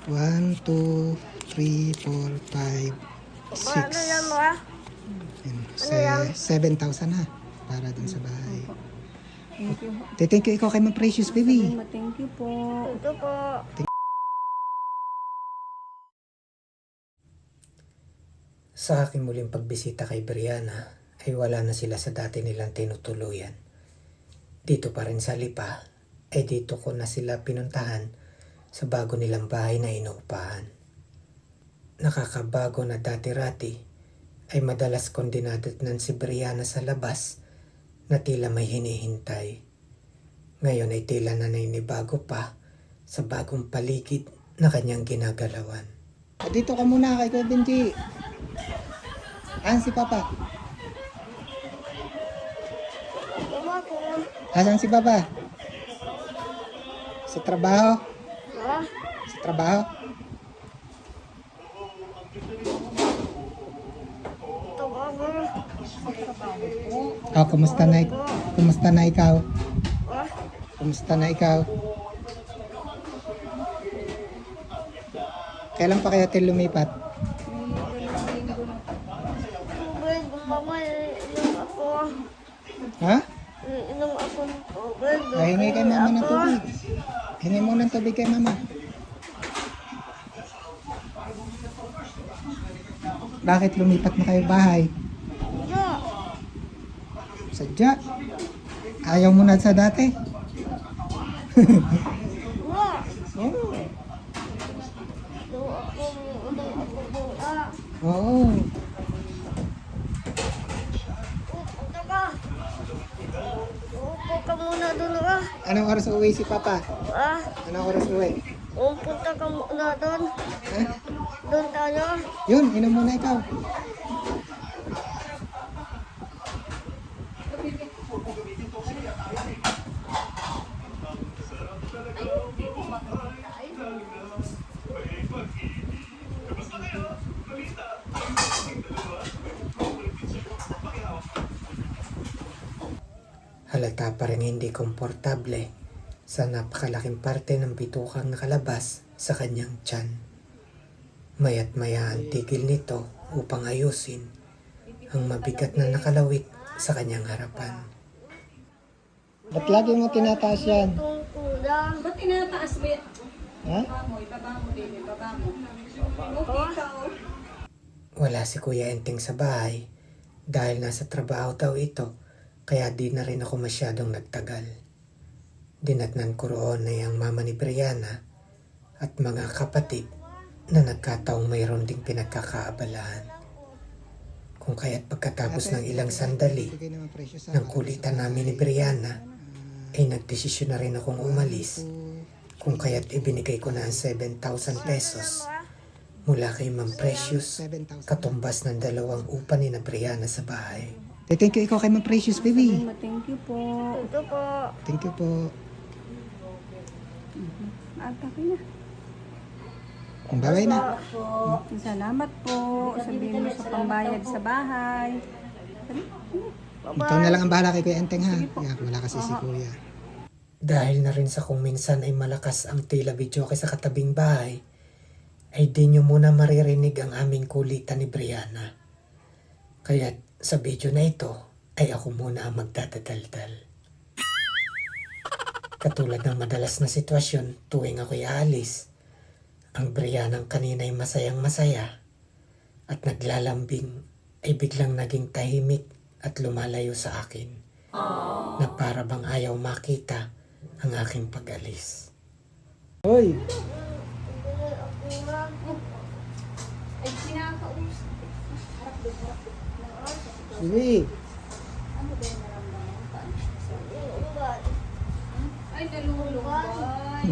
1, 2, 3, 4, 5, 6. Ano yan mo ah? Yan. 7,000 ha. Para dun sa bahay. Thank you. Thank you ikaw kay Ma Precious, baby. Thank you po. Ito po. Sa aking muling pagbisita kay Brianna, ay wala na sila sa dati nilang tinutuluyan. Dito pa rin sa Lipa, ay dito ko na sila pinuntahan sa bago nilang bahay na inuupahan. Nakakabago na dati-rati, ay madalas kong dinadatnan si Brianna sa labas na tila may hinihintay. Ngayon ay tila naninibago pa sa bagong paligid na kanyang ginagalawan. Dito ka muna kay Kuya Benji. Asan si Papa? Mama ko. Asan si Papa? Sa trabaho? Ah, Sa trabaho? ito ako. Oh, kumusta na, kumusta na ikaw? Ah, Kumusta na ikaw? Kailan pa kayo tayo lumipat? tubig. Mama, inom ako. Ha? Inom ako ng tubig. Ay, hingi kay mama ng tubig. Hingi mo ng tubig kay mama. Bakit lumipat na kayo bahay? Yeah. Sadya. Ayaw mo na sa dati? Yeah. Oo. Inom ako buka. Oo. Upo ka. Upo ka muna doon ah. Anong oras uwi si Papa? Ah, Anong oras uwi? upunta ka muna doon. Ha? Doon tayo. Yun, inom muna ikaw. Halata pa rin hindi komportable sa napakalaking parte ng bitukang nakalabas sa kanyang tiyan. Maya't maya ang tigil nito upang ayusin ang mabigat na nakalawit sa kanyang harapan. Ba't lagi mo tinataas yan? Itong kulang. Ba't tinataas mo yan? Ha? Ibaba mo din, ibaba mo. Okay ka oh. Wala si Kuya Enteng sa bahay dahil nasa trabaho daw ito, kaya di na rin ako masyadong nagtagal. Dinatnan ko roon na yung mama ni Brianna at mga kapatid na nagkataong mayroon ding pinagkakaabalahan. Kung kaya't pagkatapos ng ilang sandali ng kulitan namin ni Brianna, ay nagdesisyon na rin akong umalis. Kung kaya't ibinigay ko na ang 7,000 pesos mula kay Ma'am Precious, katumbas ng 2 upa ni na Brianna sa bahay. Thank you ikaw kay Ma'am Precious, baby. Thank you po. Ito po. Thank you po. Atake na. Bye-bye na. Salamat po. Sabihin mo sa pambayad sa bahay. Ikaw na lang ang bahala kay Kuya Enteng ha. Yeah, wala kasi si Kuya. Dahil na rin sa kung minsan ay malakas ang tila videoke sa katabing bahay, ay di nyo muna maririnig ang aming kulitan ni Brianna. Kaya sa video na ito, ay ako muna ang magdadaldal. Katulad ng madalas na sitwasyon tuwing ako'y aalis, ang Brianna kanina ay masayang masaya at naglalambing ay biglang naging tahimik at lumalayo sa akin na para bang ayaw makita ang aking pag-alis. Hoy! Ay, kinakausap. Sige! Ay, nalulunggay.